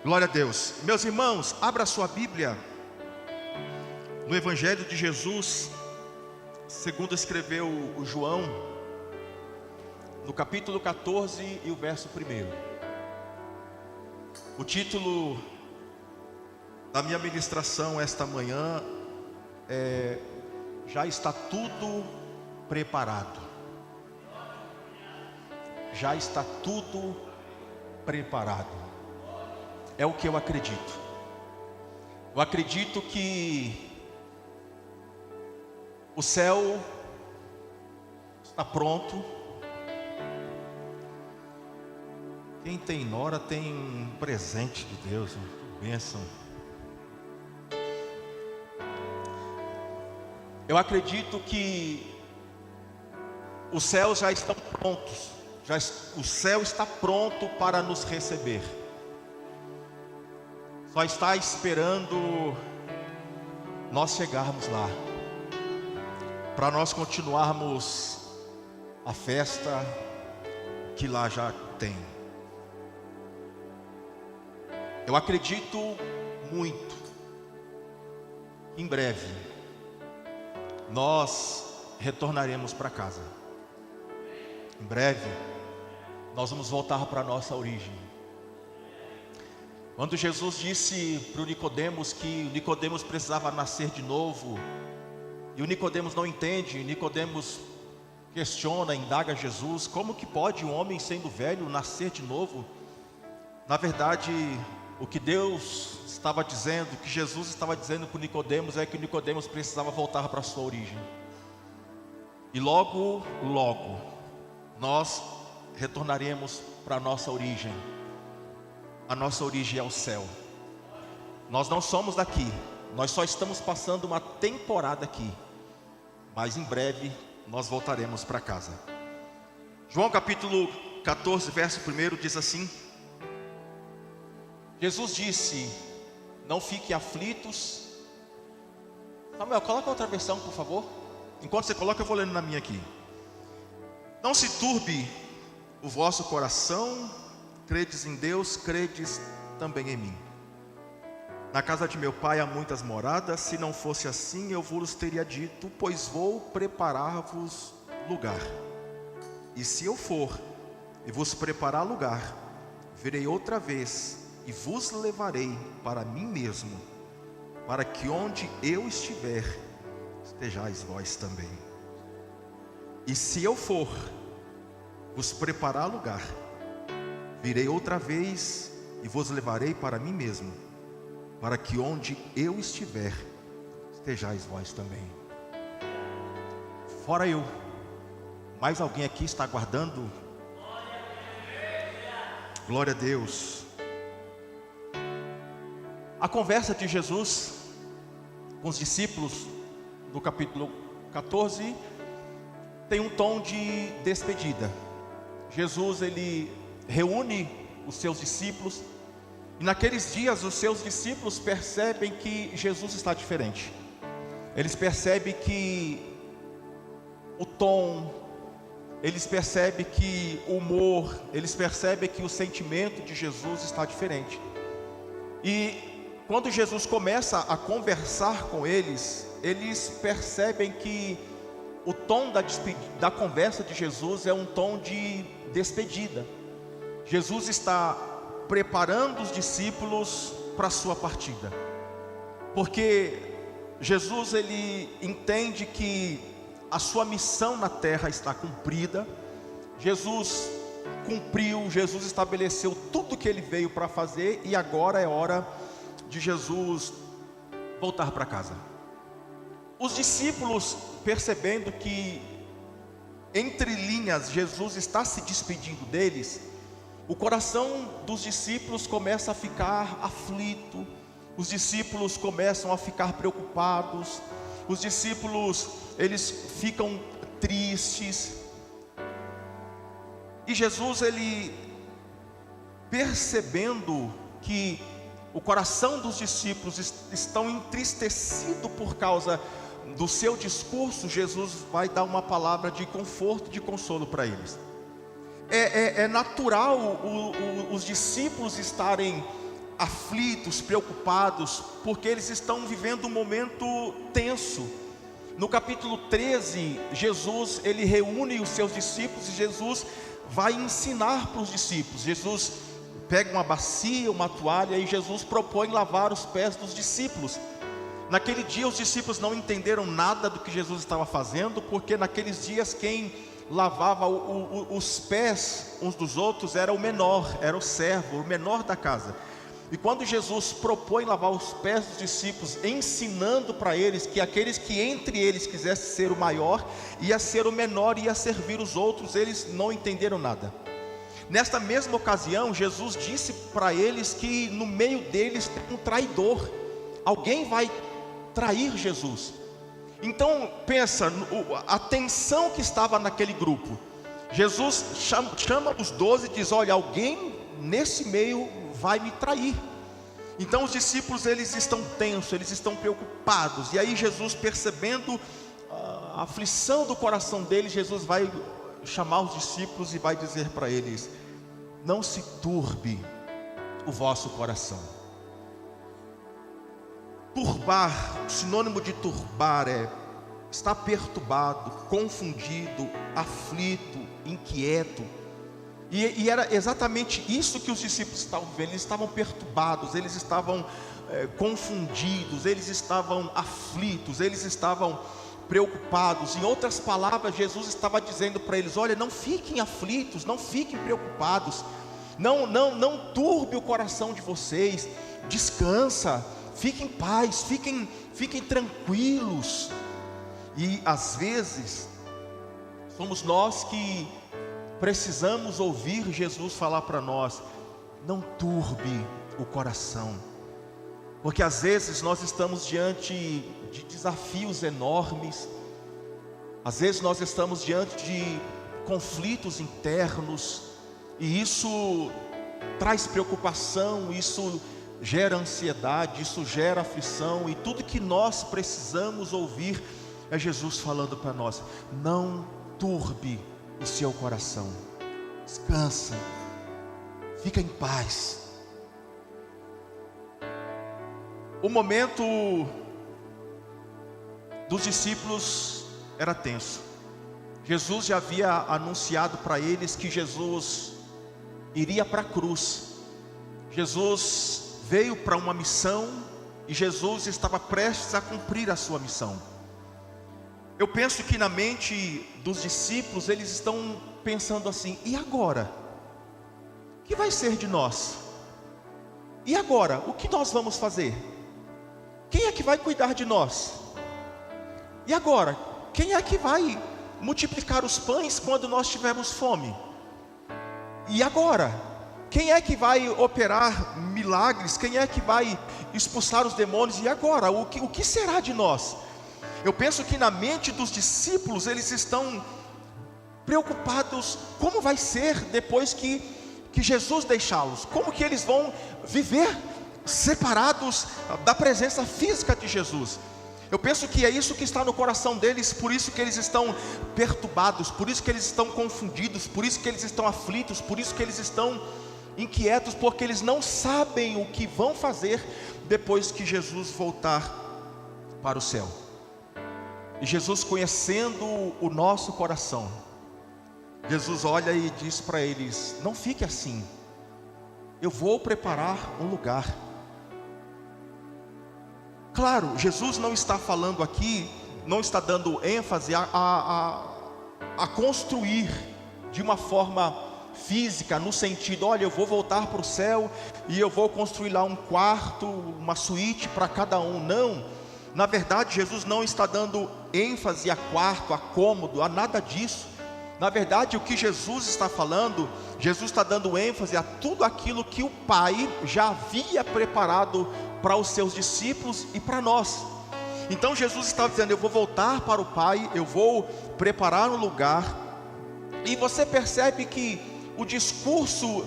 Glória a Deus. Meus irmãos, abra sua Bíblia no Evangelho de Jesus, segundo escreveu o João, no capítulo 14 e o verso 1. O título da minha ministração esta manhã é: já está tudo preparado. Já está tudo preparado. É o que eu acredito. Eu acredito que o céu está pronto. Quem tem nora tem um presente de Deus, uma bênção. Eu acredito que os céus já estão prontos. O céu está pronto para nos receber. Só está esperando nós chegarmos lá, para nós continuarmos a festa que lá já tem. Eu acredito muito, em breve, nós retornaremos para casa. Em breve, nós vamos voltar para a nossa origem. Quando Jesus disse para o Nicodemos que o Nicodemos precisava nascer de novo, e o Nicodemos não entende, Nicodemos questiona, indaga Jesus: como que pode um homem sendo velho nascer de novo? Na verdade, o que Deus estava dizendo, o que Jesus estava dizendo para o Nicodemos é que o Nicodemos precisava voltar para a sua origem. E logo, logo, nós retornaremos para a nossa origem. A nossa origem é o céu. Nós não somos daqui. Nós só estamos passando uma temporada aqui. Mas em breve nós voltaremos para casa. João capítulo 14, verso 1 diz assim: Jesus disse: não fiquem aflitos. Samuel, coloca outra versão, por favor. Enquanto você coloca, eu vou lendo na minha aqui. Não se turbe o vosso coração. Credes em Deus, credes também em mim. Na casa de meu pai há muitas moradas. Se não fosse assim, eu vos teria dito, pois vou preparar-vos lugar. E se eu for e vos preparar lugar, virei outra vez e vos levarei para mim mesmo, para que onde eu estiver, estejais vós também. E se eu for vos preparar lugar, virei outra vez e vos levarei para mim mesmo, para que onde eu estiver, estejais vós também. Fora eu, mais alguém aqui está aguardando? Glória a Deus. A conversa de Jesus com os discípulos, no capítulo 14, tem um tom de despedida. Jesus, ele reúne os seus discípulos, e naqueles dias os seus discípulos percebem que Jesus está diferente. Eles percebem que o tom, eles percebem que o humor, eles percebem que o sentimento de Jesus está diferente. E quando Jesus começa a conversar com eles, eles percebem que o tom da conversa de Jesus é um tom de despedida. Jesus está preparando os discípulos para a sua partida, porque Jesus, ele entende que a sua missão na terra está cumprida. Jesus cumpriu, Jesus estabeleceu tudo que ele veio para fazer, e agora é hora de Jesus voltar para casa. Os discípulos, percebendo que entre linhas Jesus está se despedindo deles, o coração dos discípulos começa a ficar aflito, os discípulos começam a ficar preocupados, os discípulos, eles ficam tristes. E Jesus, ele, percebendo que o coração dos discípulos estão entristecido por causa do seu discurso, Jesus vai dar uma palavra de conforto, de consolo para eles. É natural os discípulos estarem aflitos, preocupados, porque eles estão vivendo um momento tenso. No capítulo 13, Jesus, ele reúne os seus discípulos e Jesus vai ensinar para os discípulos. Jesus pega uma bacia, uma toalha e Jesus propõe lavar os pés dos discípulos. Naquele dia os discípulos não entenderam nada do que Jesus estava fazendo, porque naqueles dias quem lavava os pés uns dos outros era o menor, era o servo, o menor da casa. E quando Jesus propõe lavar os pés dos discípulos, ensinando para eles que aqueles que entre eles quisessem ser o maior, ia ser o menor e ia servir os outros, eles não entenderam nada. Nesta mesma ocasião, Jesus disse para eles que no meio deles tem um traidor, alguém vai trair Jesus. Então pensa, a tensão que estava naquele grupo. Jesus chama os 12 e diz: olha, alguém nesse meio vai me trair. Então os discípulos, eles estão tensos, eles estão preocupados. E aí Jesus, percebendo a aflição do coração deles, Jesus vai chamar os discípulos e vai dizer para eles: não se turbe o vosso coração. Turbar, o sinônimo de turbar é estar perturbado, confundido, aflito, inquieto. E era exatamente isso que os discípulos estavam vendo. Eles estavam perturbados, eles estavam confundidos, eles estavam aflitos, eles estavam preocupados. Em outras palavras, Jesus estava dizendo para eles: olha, não fiquem aflitos, não fiquem preocupados, não turbe o coração de vocês, descansa, fiquem em paz, fiquem tranquilos. E às vezes somos nós que precisamos ouvir Jesus falar para nós: não turbe o coração, porque às vezes nós estamos diante de desafios enormes, às vezes nós estamos diante de conflitos internos, e isso traz preocupação, isso gera ansiedade, isso gera aflição, e tudo que nós precisamos ouvir é Jesus falando para nós: não turbe o seu coração, descansa, fica em paz. O momento dos discípulos era tenso. Jesus já havia anunciado para eles que Jesus iria para a cruz. Jesus veio para uma missão e Jesus estava prestes a cumprir a sua missão. Eu penso que na mente dos discípulos, eles estão pensando assim: e agora? O que vai ser de nós? E agora? O que nós vamos fazer? Quem é que vai cuidar de nós? E agora? Quem é que vai multiplicar os pães quando nós tivermos fome? E agora? Quem é que vai operar milagres? Quem é que vai expulsar os demônios? E agora? O que será de nós? Eu penso que na mente dos discípulos, eles estão preocupados: como vai ser depois que Jesus deixá-los? Como que eles vão viver separados da presença física de Jesus? Eu penso que é isso que está no coração deles, por isso que eles estão perturbados, por isso que eles estão confundidos, por isso que eles estão aflitos, por isso que eles estão inquietos, porque eles não sabem o que vão fazer depois que Jesus voltar para o céu. E Jesus, conhecendo o nosso coração, Jesus olha e diz para eles: não fique assim, eu vou preparar um lugar. Claro, Jesus não está falando aqui, não está dando ênfase a construir de uma forma física, no sentido: olha, eu vou voltar para o céu e eu vou construir lá um quarto, uma suíte para cada um. Não, na verdade Jesus não está dando ênfase a quarto, a cômodo, a nada disso. Na verdade, o que Jesus está falando, Jesus está dando ênfase a tudo aquilo que o Pai já havia preparado para os seus discípulos e para nós. Então Jesus está dizendo: eu vou voltar para o Pai, eu vou preparar um lugar. E você percebe que o discurso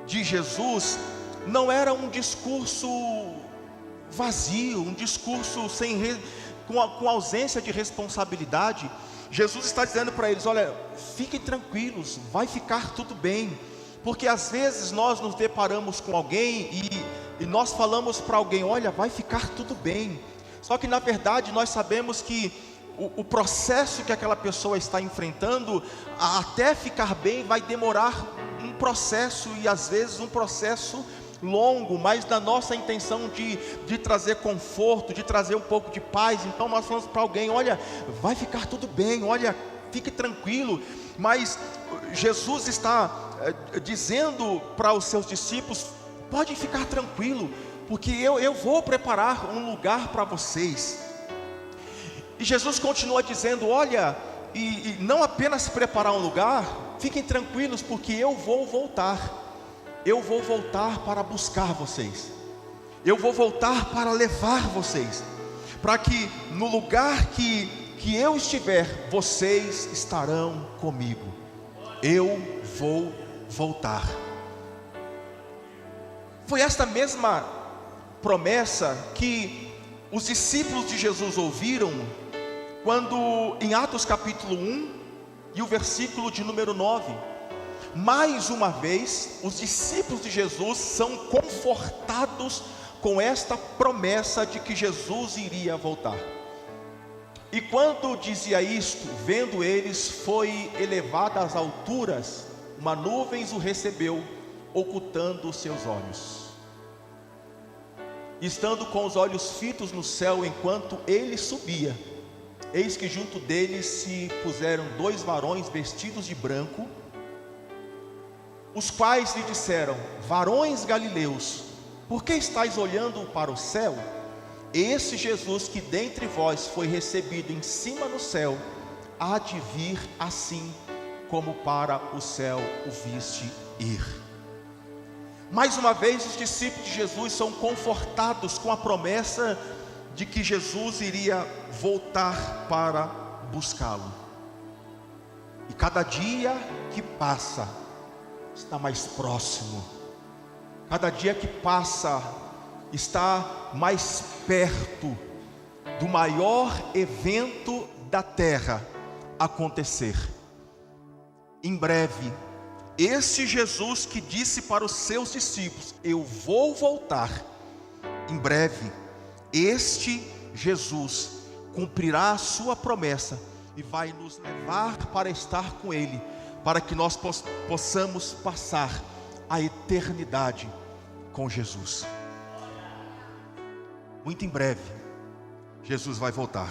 de Jesus não era um discurso vazio, um discurso com ausência de responsabilidade. Jesus está dizendo para eles: olha, fiquem tranquilos, vai ficar tudo bem, Porque às vezes nós nos deparamos com alguém e nós falamos para alguém: olha, vai ficar tudo bem. Só que na verdade nós sabemos que o processo que aquela pessoa está enfrentando, até ficar bem, vai demorar um processo, e às vezes um processo longo, mas na nossa intenção de trazer conforto, de trazer um pouco de paz. Então nós falamos para alguém: olha, vai ficar tudo bem, olha, fique tranquilo. Mas Jesus está dizendo para os seus discípulos: pode ficar tranquilo, porque eu vou preparar um lugar para vocês. E Jesus continua dizendo: olha, e não apenas preparar um lugar, fiquem tranquilos, porque eu vou voltar. Eu vou voltar para buscar vocês. Eu vou voltar para levar vocês, para que no lugar que eu estiver, vocês estarão comigo. Eu vou voltar. Foi esta mesma promessa que os discípulos de Jesus ouviram quando em Atos capítulo 1 e o versículo de número 9, mais uma vez os discípulos de Jesus são confortados com esta promessa de que Jesus iria voltar. E quando dizia isto, vendo eles, foi elevado às alturas, uma nuvem o recebeu, ocultando os seus olhos. Estando com os olhos fitos no céu enquanto ele subia, eis que junto deles se puseram 2 varões vestidos de branco, os quais lhe disseram: varões galileus, por que estáis olhando para o céu? Esse Jesus que dentre vós foi recebido em cima no céu, há de vir assim como para o céu o viste ir. Mais uma vez os discípulos de Jesus são confortados com a promessa de que Jesus iria voltar para buscá-lo. E cada dia que passa está mais próximo. Cada dia que passa está mais perto do maior evento da terra acontecer. Em breve, esse Jesus que disse para os seus discípulos: eu vou voltar, em breve, este Jesus cumprirá a sua promessa e vai nos levar para estar com Ele, para que nós possamos passar a eternidade com Jesus. Muito em breve, Jesus vai voltar.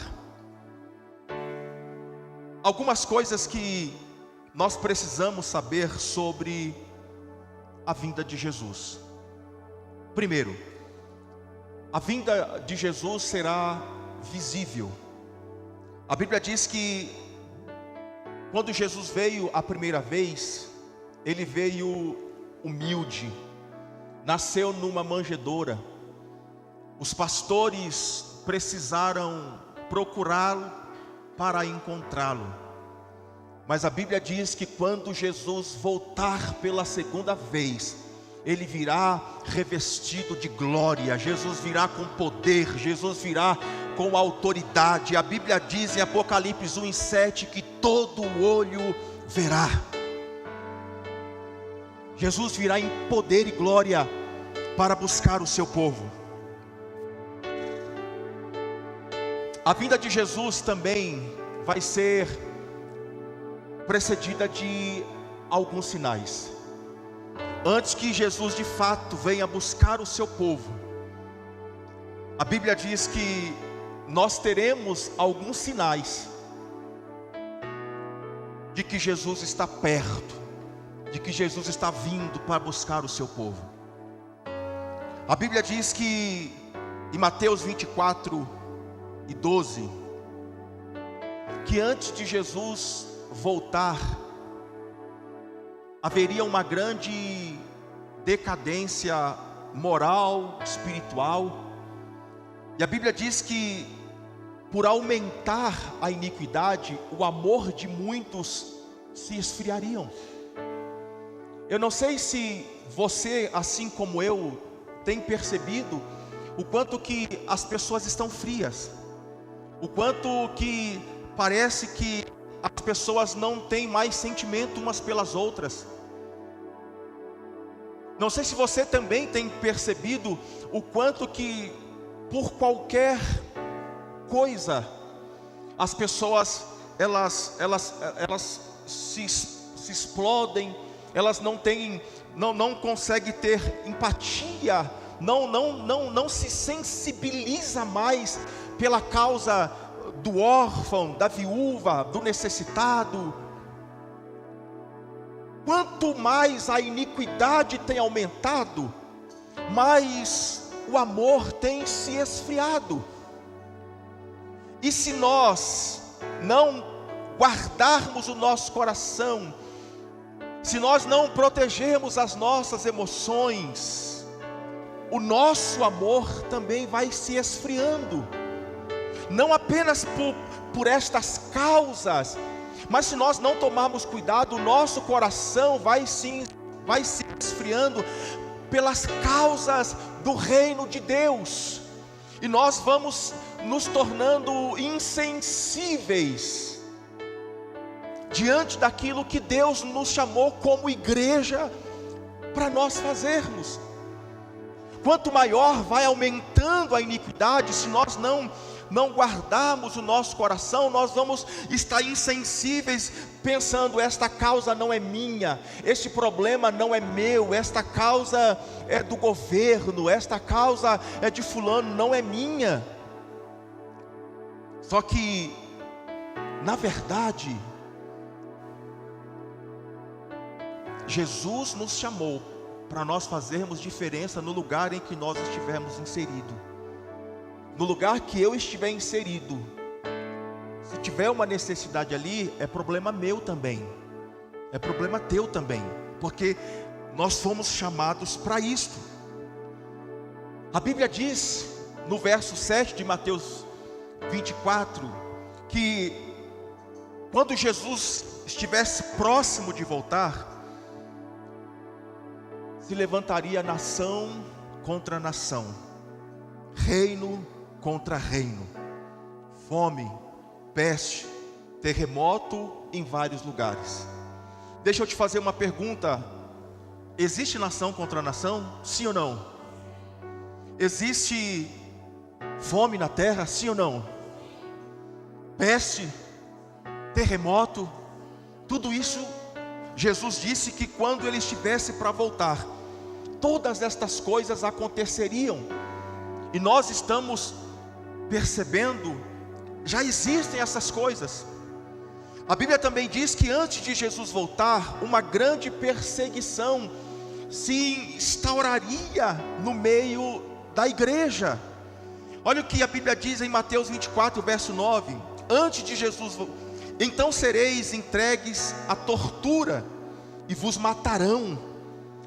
Algumas coisas que nós precisamos saber sobre a vinda de Jesus. Primeiro, a vinda de Jesus será visível. A Bíblia diz que quando Jesus veio a primeira vez, ele veio humilde, nasceu numa manjedoura. Os pastores precisaram procurá-lo para encontrá-lo. Mas a Bíblia diz que quando Jesus voltar pela segunda vez, ele virá revestido de glória, Jesus virá com poder, Jesus virá com autoridade. A Bíblia diz em Apocalipse 1:7 que todo olho verá. Jesus virá em poder e glória para buscar o seu povo. A vinda de Jesus também vai ser precedida de alguns sinais. Antes que Jesus de fato venha buscar o seu povo, a Bíblia diz que nós teremos alguns sinais de que Jesus está perto, de que Jesus está vindo para buscar o seu povo. A Bíblia diz que em Mateus 24:12, que antes de Jesus voltar, haveria uma grande decadência moral, espiritual. E a Bíblia diz que por aumentar a iniquidade, o amor de muitos se esfriariam. Eu não sei se você, assim como eu, tem percebido o quanto que as pessoas estão frias, o quanto que parece que as pessoas não têm mais sentimento umas pelas outras. Não sei se você também tem percebido o quanto que por qualquer coisa as pessoas elas se explodem, elas não conseguem ter empatia, não se sensibiliza mais pela causa do órfão, da viúva, do necessitado. Quanto mais a iniquidade tem aumentado, mais o amor tem se esfriado. E se nós não guardarmos o nosso coração, se nós não protegermos as nossas emoções, o nosso amor também vai se esfriando. Não apenas por estas causas, mas se nós não tomarmos cuidado, o nosso coração vai se esfriando pelas causas do reino de Deus. E nós vamos nos tornando insensíveis diante daquilo que Deus nos chamou como igreja para nós fazermos. Quanto maior vai aumentando a iniquidade, se nós não guardarmos o nosso coração, nós vamos estar insensíveis, pensando: esta causa não é minha, este problema não é meu, esta causa é do governo, esta causa é de fulano, não é minha. Só que, na verdade, Jesus nos chamou para nós fazermos diferença no lugar em que nós estivermos inseridos. No lugar que eu estiver inserido, se tiver uma necessidade ali, é problema meu também, é problema teu também, porque nós fomos chamados para isto. A Bíblia diz, no verso 7 de Mateus 24, que quando Jesus estivesse próximo de voltar, se levantaria nação contra nação, reino contra reino, fome, peste, terremoto em vários lugares. Deixa eu te fazer uma pergunta: existe nação contra nação? Sim ou não? Existe fome na terra? Sim ou não? Peste, terremoto, tudo isso, Jesus disse que quando Ele estivesse para voltar, todas estas coisas aconteceriam. E nós estamos percebendo, já existem essas coisas. A Bíblia também diz que antes de Jesus voltar, uma grande perseguição se instauraria no meio da igreja. Olha o que a Bíblia diz em Mateus 24, verso 9. Antes de Jesus, então sereis entregues à tortura, e vos matarão,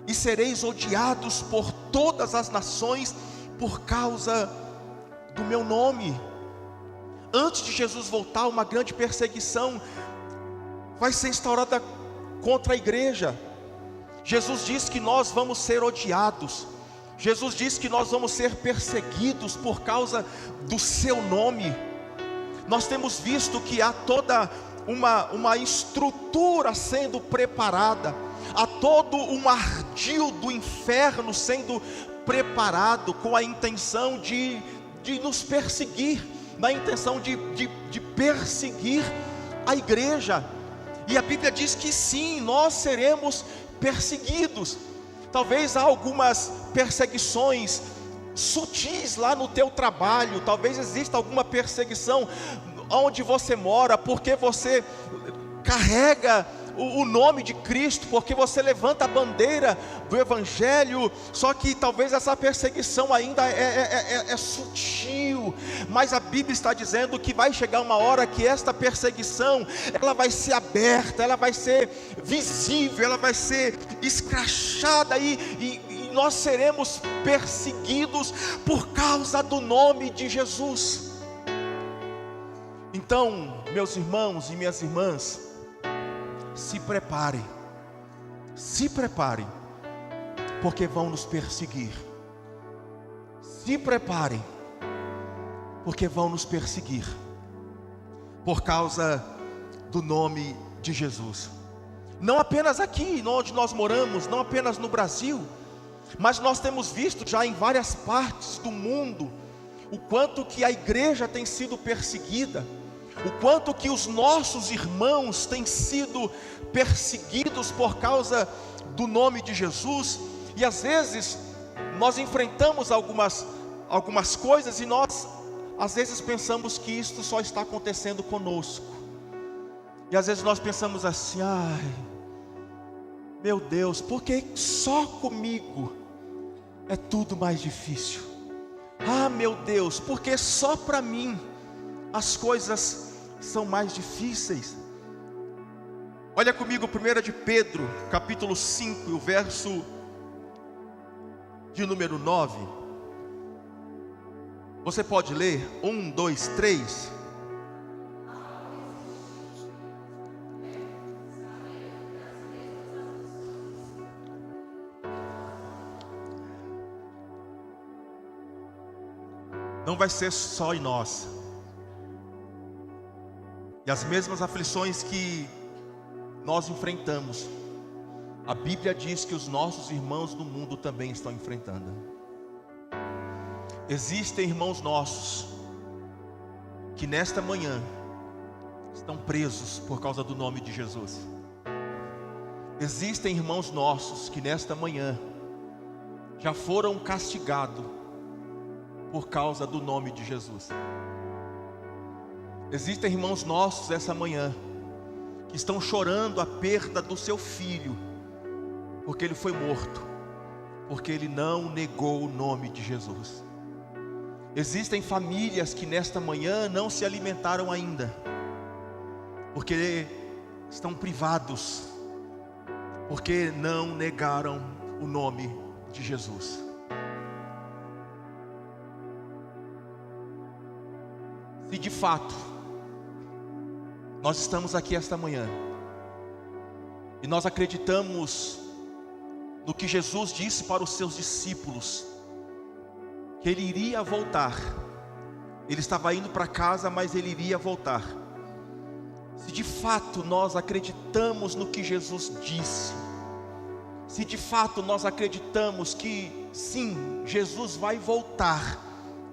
e sereis odiados por todas as nações, por causa do meu nome. Antes de Jesus voltar, uma grande perseguição vai ser instaurada contra a igreja. Jesus diz que nós vamos ser odiados, Jesus diz que nós vamos ser perseguidos por causa do seu nome. Nós temos visto que há toda uma estrutura sendo preparada, há todo um ardil do inferno sendo preparado com a intenção de nos perseguir, na intenção de perseguir a igreja. E a Bíblia diz que sim, nós seremos perseguidos. Talvez há algumas perseguições sutis lá no teu trabalho, talvez exista alguma perseguição onde você mora, porque você carrega o nome de Cristo, porque você levanta a bandeira do Evangelho. Só que talvez essa perseguição ainda é sutil, mas a Bíblia está dizendo que vai chegar uma hora que esta perseguição, ela vai ser aberta, ela vai ser visível, ela vai ser escrachada, e nós seremos perseguidos por causa do nome de Jesus. Então, meus irmãos e minhas irmãs, se preparem, porque vão nos perseguir. Se preparem, porque vão nos perseguir, por causa do nome de Jesus. Não apenas aqui onde nós moramos, não apenas no Brasil, Mas nós temos visto já em várias partes do mundo o quanto que a igreja tem sido perseguida, o quanto que os nossos irmãos têm sido perseguidos por causa do nome de Jesus. E às vezes nós enfrentamos algumas coisas e nós às vezes pensamos que isto só está acontecendo conosco. E às vezes nós pensamos assim: ai, meu Deus, por que só comigo é tudo mais difícil? Ah, meu Deus, porque só para mim as coisas são mais difíceis? Olha comigo 1 de Pedro, capítulo 5, e o verso de número 9. Você pode ler? 1, 2, 3. Não vai ser só em nós. E as mesmas aflições que nós enfrentamos, a Bíblia diz que os nossos irmãos do mundo também estão enfrentando. Existem irmãos nossos que nesta manhã estão presos por causa do nome de Jesus. Existem irmãos nossos que nesta manhã já foram castigados por causa do nome de Jesus. Existem irmãos nossos essa manhã que estão chorando a perda do seu filho, porque ele foi morto, porque ele não negou o nome de Jesus. Existem famílias que nesta manhã não se alimentaram ainda, porque estão privados, porque não negaram o nome de Jesus. Se de fato nós estamos aqui esta manhã e nós acreditamos no que Jesus disse para os seus discípulos, que Ele iria voltar. Ele estava indo para casa, mas Ele iria voltar. Se de fato nós acreditamos no que Jesus disse, se de fato nós acreditamos que sim, Jesus vai voltar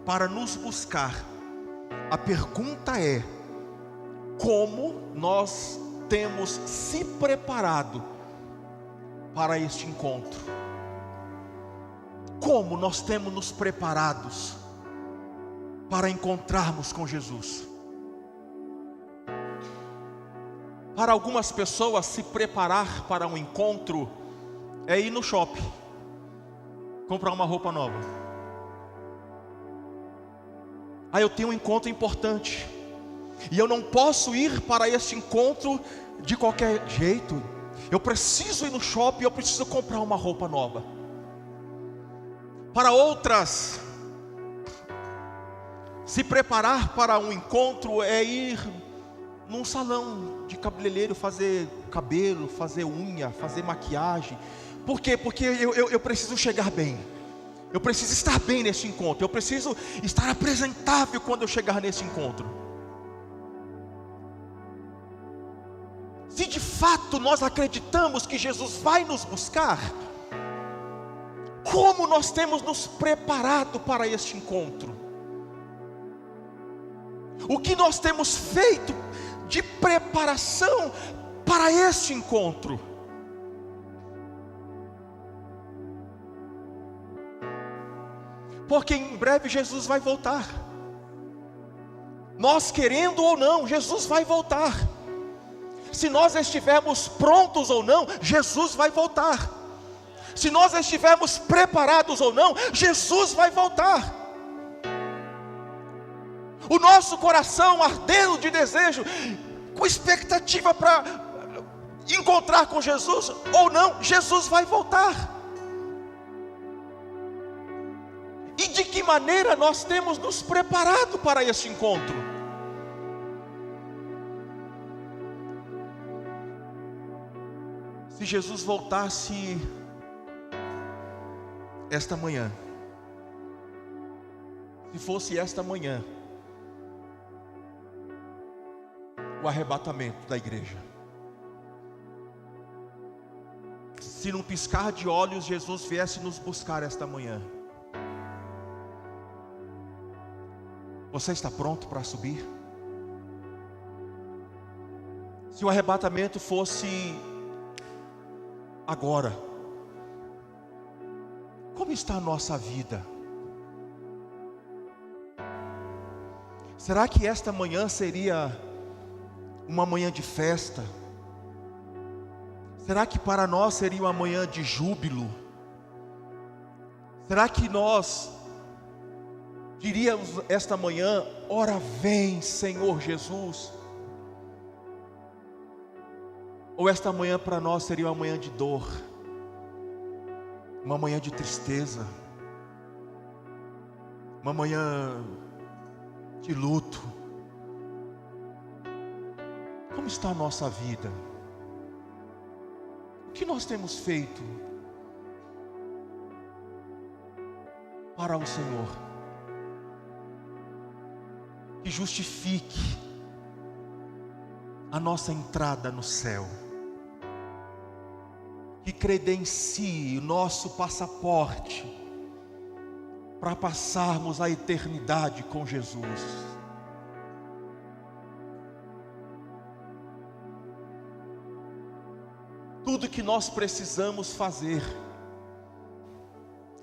para nos buscar, a pergunta é: como nós temos se preparado para este encontro? Como nós temos nos preparados para encontrarmos com Jesus? Para algumas pessoas, se preparar para um encontro é ir no shopping, comprar uma roupa nova. Ah, eu tenho um encontro importante e eu não posso ir para este encontro de qualquer jeito. Eu preciso ir no shopping, eu preciso comprar uma roupa nova. Para outras, se preparar para um encontro é ir num salão de cabeleireiro, fazer cabelo, fazer unha, fazer maquiagem. Por quê? Porque eu preciso chegar bem. Eu preciso estar bem nesse encontro. Eu preciso estar apresentável quando eu chegar nesse encontro. Se de fato nós acreditamos que Jesus vai nos buscar, como nós temos nos preparado para este encontro? O que nós temos feito de preparação para este encontro? Porque em breve Jesus vai voltar. Nós querendo ou não, Jesus vai voltar. Se nós estivermos prontos ou não, Jesus vai voltar. Se nós estivermos preparados ou não, Jesus vai voltar. O nosso coração ardendo de desejo, com expectativa para encontrar com Jesus ou não, Jesus vai voltar. E de que maneira nós temos nos preparado para esse encontro? Se Jesus voltasse esta manhã, se fosse esta manhã o arrebatamento da igreja, se se num piscar de olhos Jesus viesse nos buscar esta manhã. Você está pronto para subir? Se o arrebatamento fosse agora, como está a nossa vida? Será que esta manhã seria uma manhã de festa? Será que para nós seria uma manhã de júbilo? Será que nós diríamos esta manhã: ora vem, Senhor Jesus? Ou esta manhã para nós seria uma manhã de dor, uma manhã de tristeza, uma manhã de luto? Como está a nossa vida? O que nós temos feito para o Senhor que justifique a nossa entrada no céu, que credencie o nosso passaporte para passarmos a eternidade com Jesus? Tudo que nós precisamos fazer,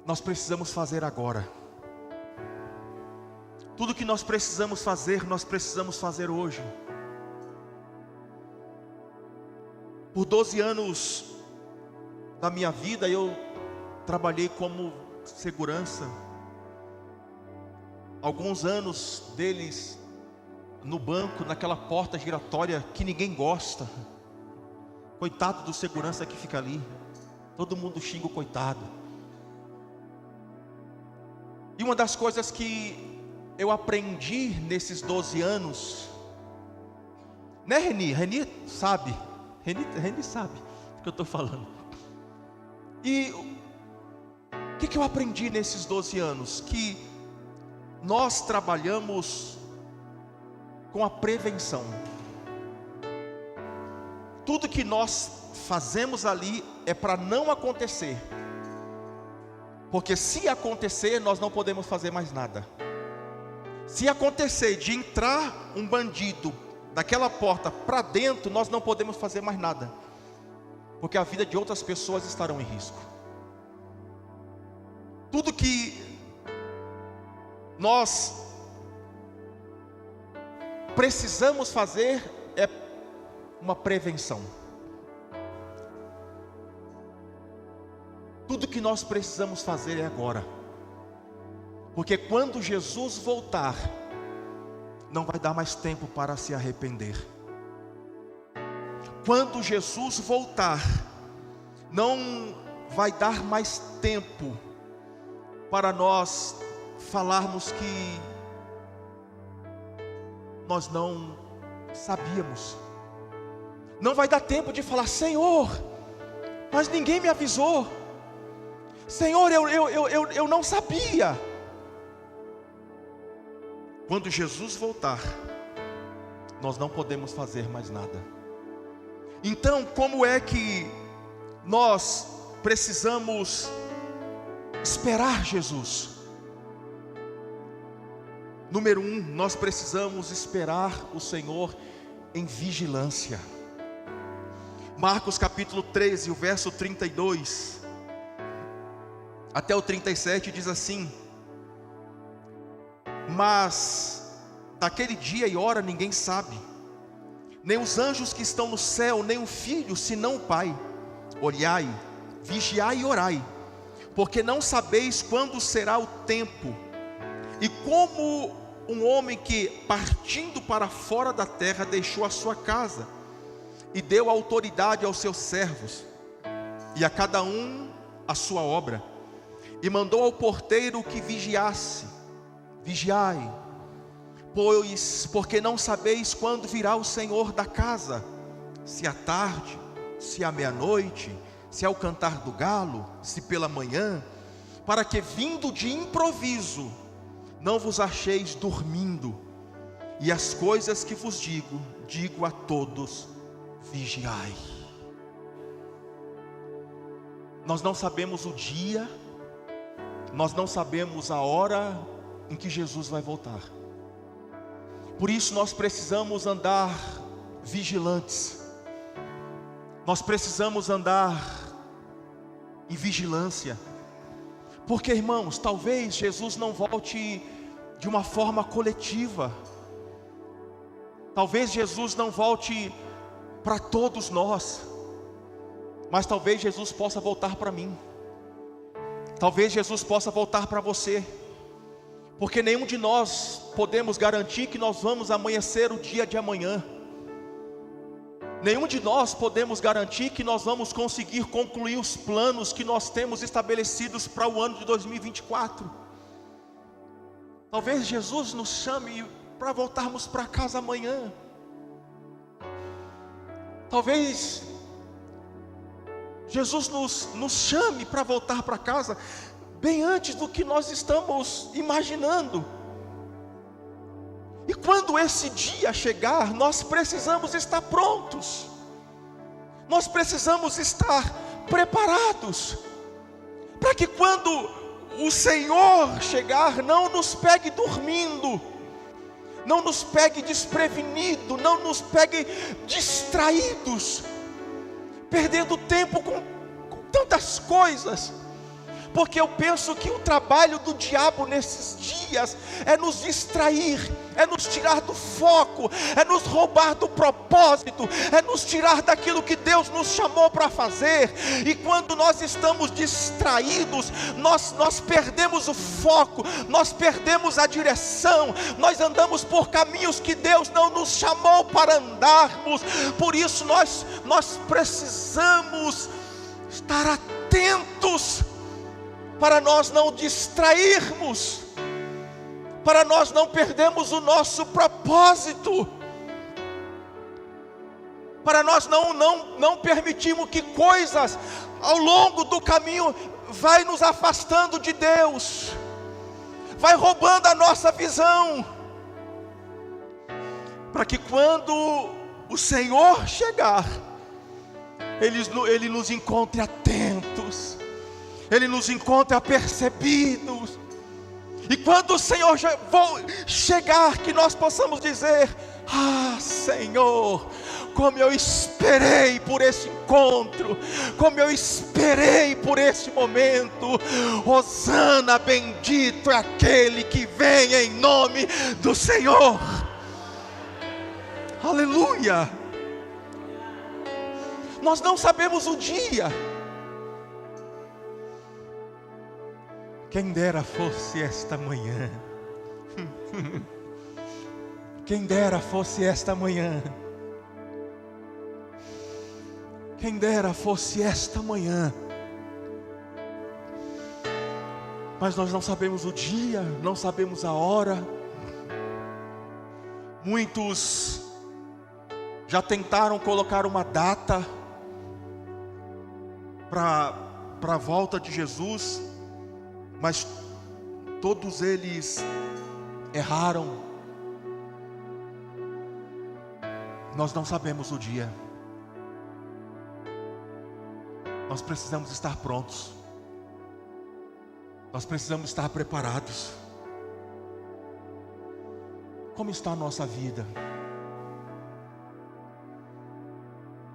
nós precisamos fazer agora. Tudo que nós precisamos fazer hoje. Por 12 anos da minha vida eu trabalhei como segurança. Alguns anos deles no banco, naquela porta giratória que ninguém gosta. Coitado do segurança que fica ali. Todo mundo xinga o coitado. E uma das coisas que eu aprendi nesses 12 anos, né, Reni? Reni sabe. Reni sabe o que eu estou falando. E o que eu aprendi nesses 12 anos? Que nós trabalhamos com a prevenção. Tudo que nós fazemos ali é para não acontecer. Porque se acontecer, nós não podemos fazer mais nada. Se acontecer de entrar um bandido daquela porta para dentro, nós não podemos fazer mais nada. Porque a vida de outras pessoas estarão em risco. Tudo que nós precisamos fazer é uma prevenção. Tudo que nós precisamos fazer é agora. Porque quando Jesus voltar, não vai dar mais tempo para se arrepender. Quando Jesus voltar, não vai dar mais tempo para nós falarmos que nós não sabíamos. Não vai dar tempo de falar: Senhor, mas ninguém me avisou. Senhor, eu não sabia. Quando Jesus voltar, nós não podemos fazer mais nada. Então, como é que nós precisamos esperar Jesus? Número 1, nós precisamos esperar o Senhor em vigilância. Marcos capítulo 13, o verso 32 até o 37 diz assim: mas daquele dia e hora ninguém sabe, nem os anjos que estão no céu, nem o Filho, senão o Pai. Olhai, vigiai e orai, porque não sabeis quando será o tempo. E como um homem que, partindo para fora da terra, deixou a sua casa e deu autoridade aos seus servos, e a cada um a sua obra, e mandou ao porteiro que vigiasse: vigiai, pois porque não sabeis quando virá o Senhor da casa, se à tarde, se à meia-noite, se ao cantar do galo, se pela manhã, para que vindo de improviso não vos acheis dormindo. E as coisas que vos digo a todos: vigiai. Nós não sabemos o dia, nós não sabemos a hora em que Jesus vai voltar. Por isso nós precisamos andar vigilantes. Nós precisamos andar em vigilância. Porque, irmãos, talvez Jesus não volte de uma forma coletiva. Talvez Jesus não volte para todos nós. Mas talvez Jesus possa voltar para mim. Talvez Jesus possa voltar para você. Porque nenhum de nós podemos garantir que nós vamos amanhecer o dia de amanhã. Nenhum de nós podemos garantir que nós vamos conseguir concluir os planos que nós temos estabelecidos para o ano de 2024. Talvez Jesus nos chame para voltarmos para casa amanhã. Talvez Jesus nos chame para voltar para casa bem antes do que nós estamos imaginando. E quando esse dia chegar, nós precisamos estar prontos. Nós precisamos estar preparados, para que quando o Senhor chegar, não nos pegue dormindo, não nos pegue desprevenido, não nos pegue distraídos, perdendo tempo com tantas coisas. Porque eu penso que o trabalho do diabo nesses dias é nos distrair, é nos tirar do foco, é nos roubar do propósito, é nos tirar daquilo que Deus nos chamou para fazer. E quando nós estamos distraídos, nós perdemos o foco, nós perdemos a direção, nós andamos por caminhos que Deus não nos chamou para andarmos. Por isso nós precisamos estar atentos, para nós não distrairmos, para nós não perdermos o nosso propósito, para nós não permitirmos que coisas ao longo do caminho vai nos afastando de Deus, vai roubando a nossa visão, para que quando o Senhor chegar, Ele nos encontre atentos, Ele nos encontra apercebidos. E quando o Senhor chegar, que nós possamos dizer: ah, Senhor, como eu esperei por esse encontro, como eu esperei por esse momento. Hosana, bendito é aquele que vem em nome do Senhor. Aleluia. Nós não sabemos o dia. Quem dera fosse esta manhã. Quem dera fosse esta manhã. Quem dera fosse esta manhã. Mas nós não sabemos o dia, não sabemos a hora. Muitos já tentaram colocar uma data para a volta de Jesus, mas todos eles erraram. Nós não sabemos o dia. Nós precisamos estar prontos. Nós precisamos estar preparados. Como está a nossa vida?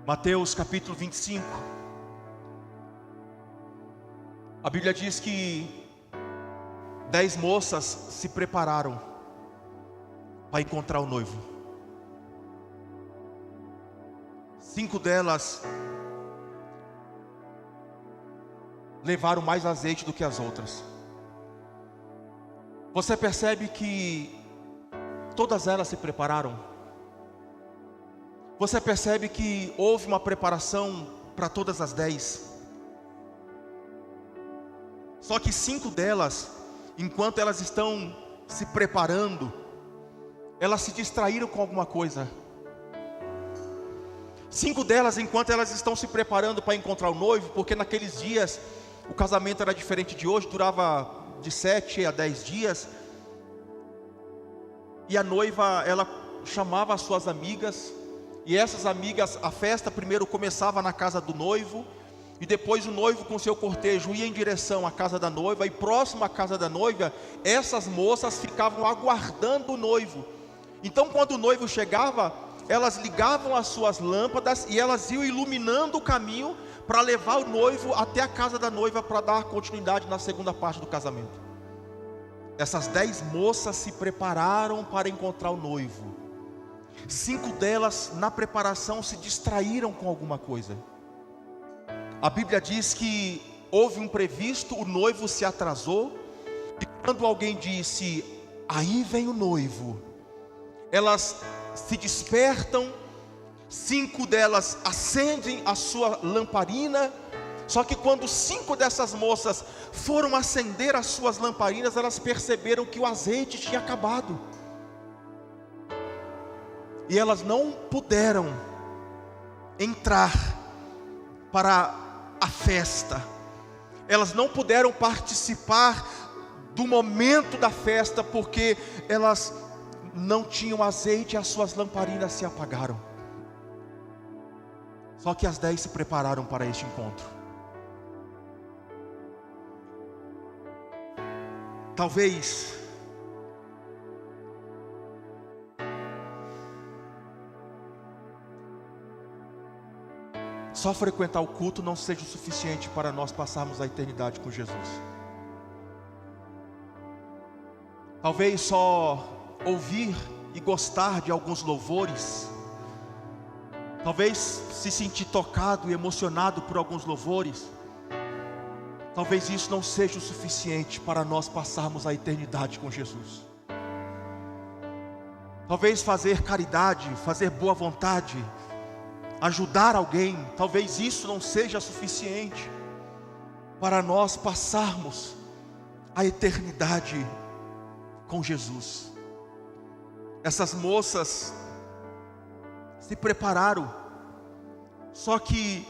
Mateus capítulo 25. A Bíblia diz que 10 moças se prepararam para encontrar o noivo. 5 delas levaram mais azeite do que as outras. Você percebe que todas elas se prepararam? Você percebe que houve uma preparação para todas as 10? Só que 5 delas, enquanto elas estão se preparando, elas se distraíram com alguma coisa. 5 delas, enquanto elas estão se preparando para encontrar o noivo, porque naqueles dias o casamento era diferente de hoje, durava de 7 a 10 dias. E a noiva, ela chamava as suas amigas, e essas amigas, a festa primeiro começava na casa do noivo, E depois o noivo com seu cortejo ia em direção à casa da noiva, e próximo à casa da noiva, essas moças ficavam aguardando o noivo. Então quando o noivo chegava, elas ligavam as suas lâmpadas e elas iam iluminando o caminho para levar o noivo até a casa da noiva, para dar continuidade na segunda parte do casamento. Essas 10 moças se prepararam para encontrar o noivo. 5 delas na preparação se distraíram com alguma coisa. A Bíblia diz que houve um imprevisto, o noivo se atrasou, e quando alguém disse, aí vem o noivo, elas se despertam, 5 delas acendem a sua lamparina. Só que quando 5 dessas moças foram acender as suas lamparinas, elas perceberam que o azeite tinha acabado, e elas não puderam entrar para a festa, elas não puderam participar do momento da festa, porque elas não tinham azeite e as suas lamparinas se apagaram. Só que as 10 se prepararam para este encontro. Talvez só frequentar o culto não seja o suficiente para nós passarmos a eternidade com Jesus. Talvez só ouvir e gostar de alguns louvores, talvez se sentir tocado e emocionado por alguns louvores, talvez isso não seja o suficiente para nós passarmos a eternidade com Jesus. Talvez fazer caridade, fazer boa vontade, ajudar alguém, talvez isso não seja suficiente para nós passarmos a eternidade com Jesus. Essas moças se prepararam, só que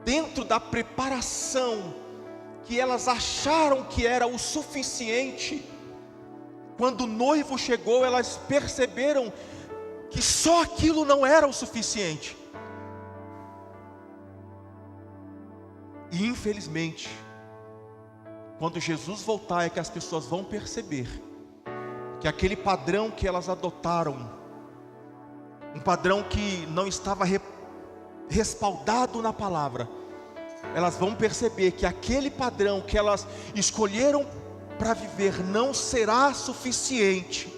dentro da preparação que elas acharam que era o suficiente, quando o noivo chegou, elas perceberam que só aquilo não era o suficiente. E infelizmente, quando Jesus voltar, é que as pessoas vão perceber que aquele padrão que elas adotaram, um padrão que não estava respaldado na palavra, elas vão perceber que aquele padrão que elas escolheram para viver não será suficiente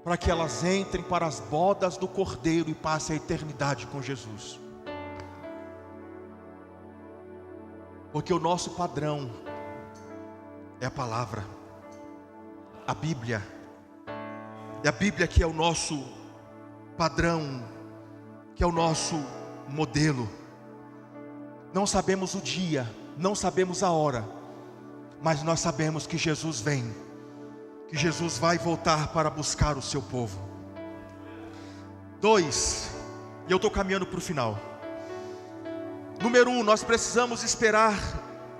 para que elas entrem para as bodas do Cordeiro e passem a eternidade com Jesus. Porque o nosso padrão é a palavra, a Bíblia. É a Bíblia que é o nosso padrão, que é o nosso modelo. Não sabemos o dia, não sabemos a hora, mas nós sabemos que Jesus vem, que Jesus vai voltar para buscar o seu povo. 2, e eu estou caminhando para o final. Número 1, nós precisamos esperar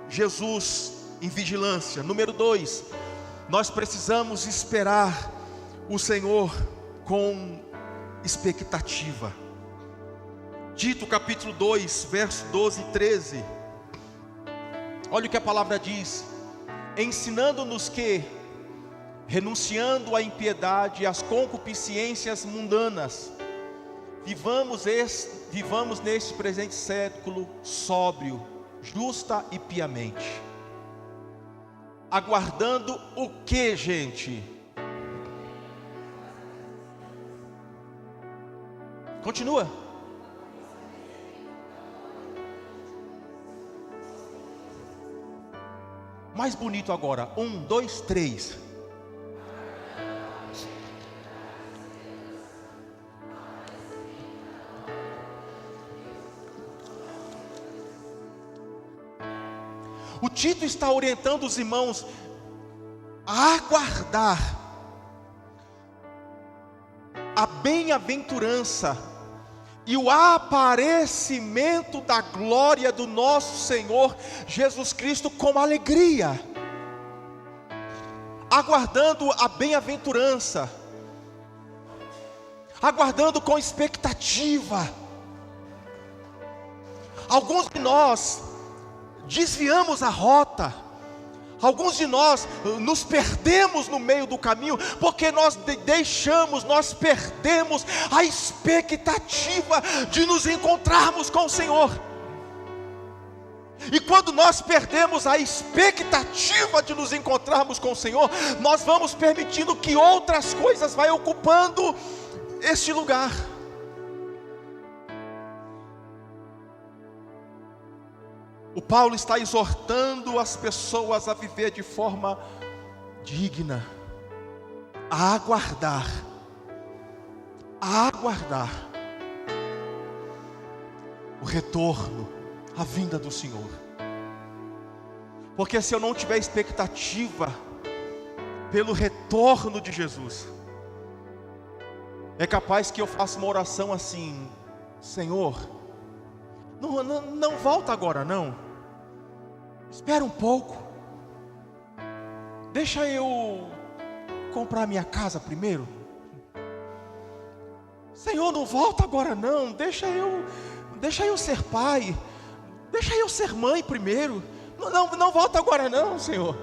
Jesus em vigilância. Número 2, nós precisamos esperar o Senhor com expectativa. Tito capítulo 2, verso 12 e 13. Olha o que a palavra diz: ensinando-nos que, renunciando à impiedade e às concupiscências mundanas, vivamos neste presente século sóbrio, justa e piamente, aguardando o que, gente? Continua. Mais bonito agora. 1, 2, 3. O Tito está orientando os irmãos a aguardar a bem-aventurança e o aparecimento da glória do nosso Senhor Jesus Cristo com alegria, aguardando a bem-aventurança, aguardando com expectativa. Alguns de nós desviamos a rota. Alguns de nós nos perdemos no meio do caminho, porque nós nós perdemos a expectativa de nos encontrarmos com o Senhor. E quando nós perdemos a expectativa de nos encontrarmos com o Senhor, nós vamos permitindo que outras coisas vão ocupando este lugar. O Paulo está exortando as pessoas a viver de forma digna, a aguardar o retorno, a vinda do Senhor. Porque se eu não tiver expectativa pelo retorno de Jesus, é capaz que eu faça uma oração assim: Senhor, não volta agora não. Espera um pouco. Deixa eu comprar minha casa primeiro. Senhor, não volta agora não. Deixa eu ser pai. Deixa eu ser mãe primeiro. Não volta agora não, Senhor.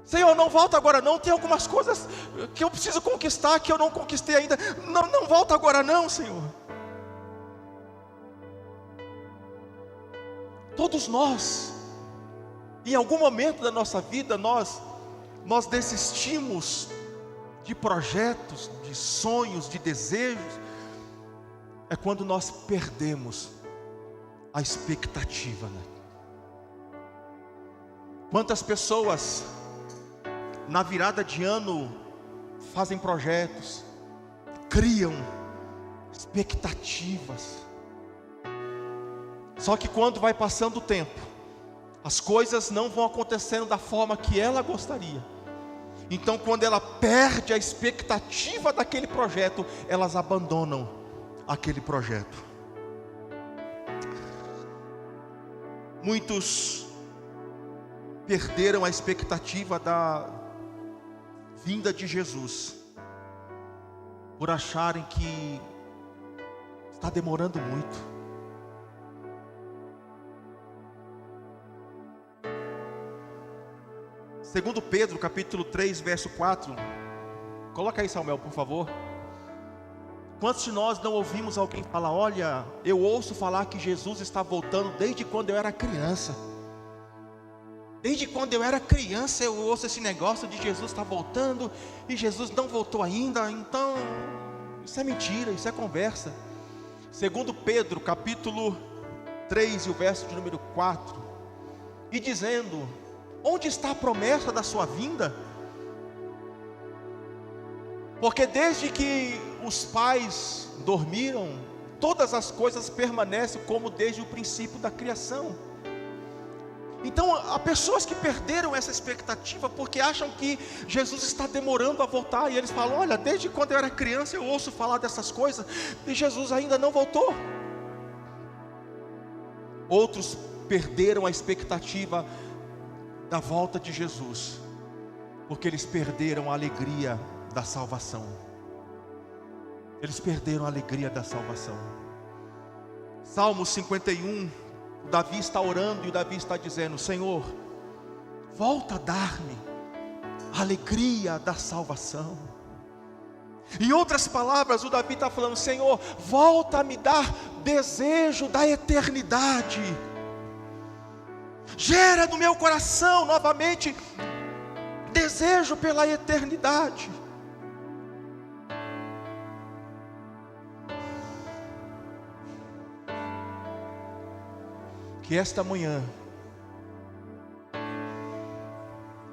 Senhor, não volta agora não. Tem algumas coisas que eu preciso conquistar, que eu não conquistei ainda. Não volta agora não, Senhor. Todos nós, em algum momento da nossa vida, nós desistimos de projetos, de sonhos, de desejos. É quando nós perdemos a expectativa, né? Quantas pessoas na virada de ano fazem projetos, criam expectativas. Só que quando vai passando o tempo, as coisas não vão acontecendo da forma que ela gostaria. Então, quando ela perde a expectativa daquele projeto, elas abandonam aquele projeto. Muitos perderam a expectativa da vinda de Jesus, por acharem que está demorando muito. Segundo Pedro, capítulo 3, verso 4. Coloca aí, Samuel, por favor. Quantos de nós não ouvimos alguém falar: olha, eu ouço falar que Jesus está voltando desde quando eu era criança. Desde quando eu era criança eu ouço esse negócio de Jesus está voltando, e Jesus não voltou ainda. Então, isso é mentira, isso é conversa. Segundo Pedro, capítulo 3, e o verso de número 4. E dizendo: onde está a promessa da sua vinda? Porque desde que os pais dormiram, todas as coisas permanecem como desde o princípio da criação. Então há pessoas que perderam essa expectativa porque acham que Jesus está demorando a voltar. E eles falam: olha, desde quando eu era criança eu ouço falar dessas coisas, e Jesus ainda não voltou. Outros perderam a expectativa da volta de Jesus, porque eles perderam a alegria da salvação. Eles perderam a alegria da salvação. Salmo 51, o Davi está orando e o Davi está dizendo: Senhor, volta a dar-me a alegria da salvação. Em outras palavras, o Davi está falando: Senhor, volta a me dar desejo da eternidade. Gera no meu coração novamente desejo pela eternidade. Que esta manhã,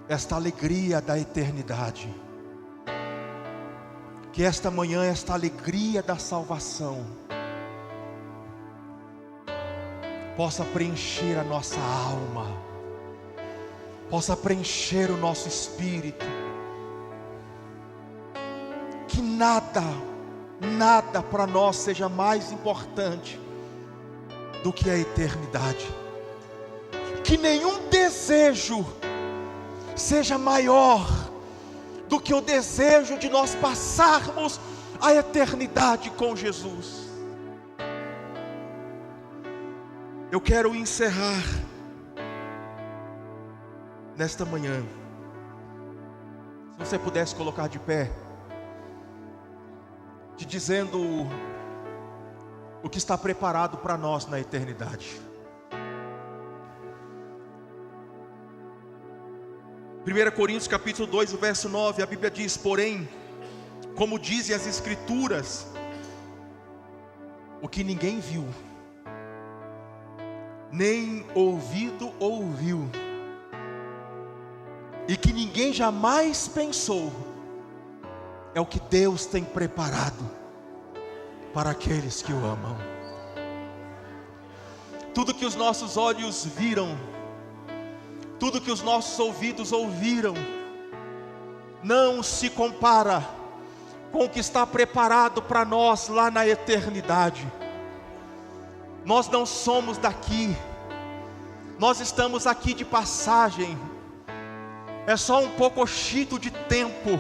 esta alegria da eternidade, que esta manhã, esta alegria da salvação, possa preencher a nossa alma, possa preencher o nosso espírito. Que nada para nós seja mais importante do que a eternidade. Que nenhum desejo seja maior do que o desejo de nós passarmos a eternidade com Jesus. eu quero encerrar nesta manhã. Se você pudesse colocar de pé, te dizendo o que está preparado para nós na eternidade. 1 Coríntios capítulo 2, o verso 9, a Bíblia diz: porém, como dizem as Escrituras, o que ninguém viu, nem ouvido ouviu, e que ninguém jamais pensou, é o que Deus tem preparado para aqueles que o amam. Tudo que os nossos olhos viram, tudo que os nossos ouvidos ouviram, não se compara com o que está preparado para nós lá na eternidade. Nós não somos daqui, nós estamos aqui de passagem, é só um poucochito de tempo,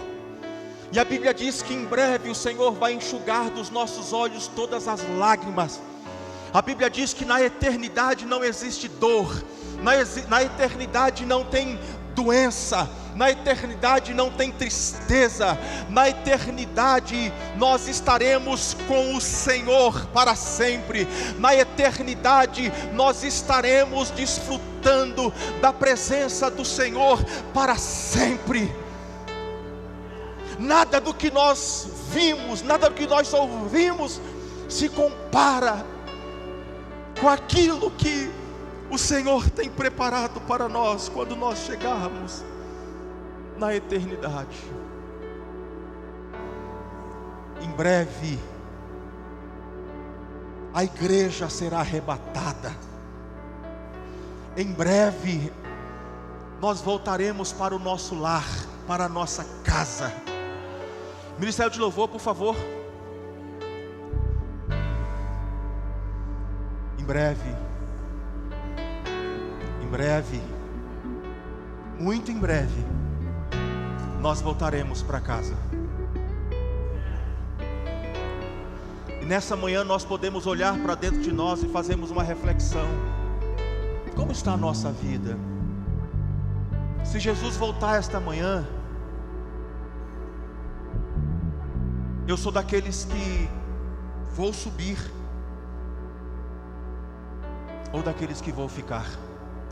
e a Bíblia diz que em breve o Senhor vai enxugar dos nossos olhos todas as lágrimas. A Bíblia diz que na eternidade não existe dor, na eternidade não tem doença, na eternidade não tem tristeza, na eternidade nós estaremos com o Senhor para sempre, na eternidade nós estaremos desfrutando da presença do Senhor para sempre. Nada do que nós vimos, nada do que nós ouvimos se compara com aquilo que o Senhor tem preparado para nós quando nós chegarmos na eternidade. Em breve a igreja será arrebatada. Em breve nós voltaremos para o nosso lar, para a nossa casa. Ministério de Louvor, por favor. Em breve, muito em breve, nós voltaremos para casa. E nessa manhã nós podemos olhar para dentro de nós e fazermos uma reflexão. Como está a nossa vida? Se Jesus voltar esta manhã, eu sou daqueles que vou subir, ou daqueles que vou ficar.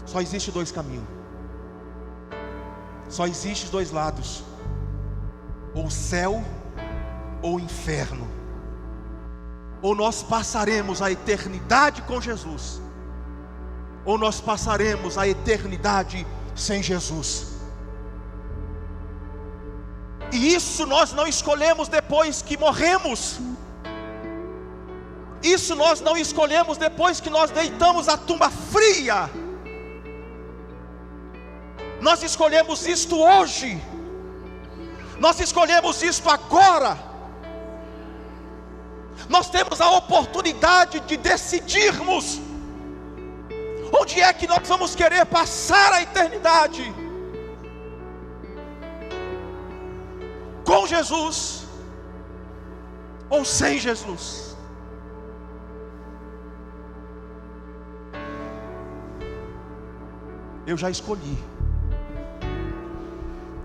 Só existe dois caminhos, só existe dois lados: ou céu ou inferno. Ou nós passaremos a eternidade com Jesus, ou nós passaremos a eternidade sem Jesus. E isso nós não escolhemos depois que morremos. Isso nós não escolhemos depois que nós deitamos a tumba fria. Nós escolhemos isto hoje. Nós escolhemos isto agora. Nós temos a oportunidade de decidirmos onde é que nós vamos querer passar a eternidade. Com Jesus ou sem Jesus. Eu já escolhi.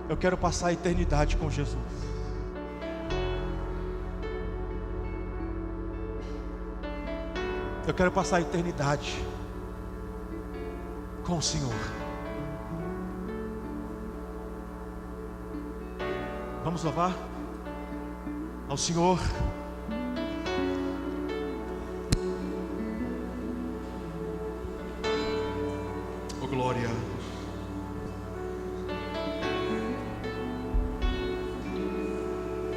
Eu quero passar a eternidade com Jesus. Eu quero passar a eternidade com o Senhor. Vamos louvar ao Senhor. Oh glória.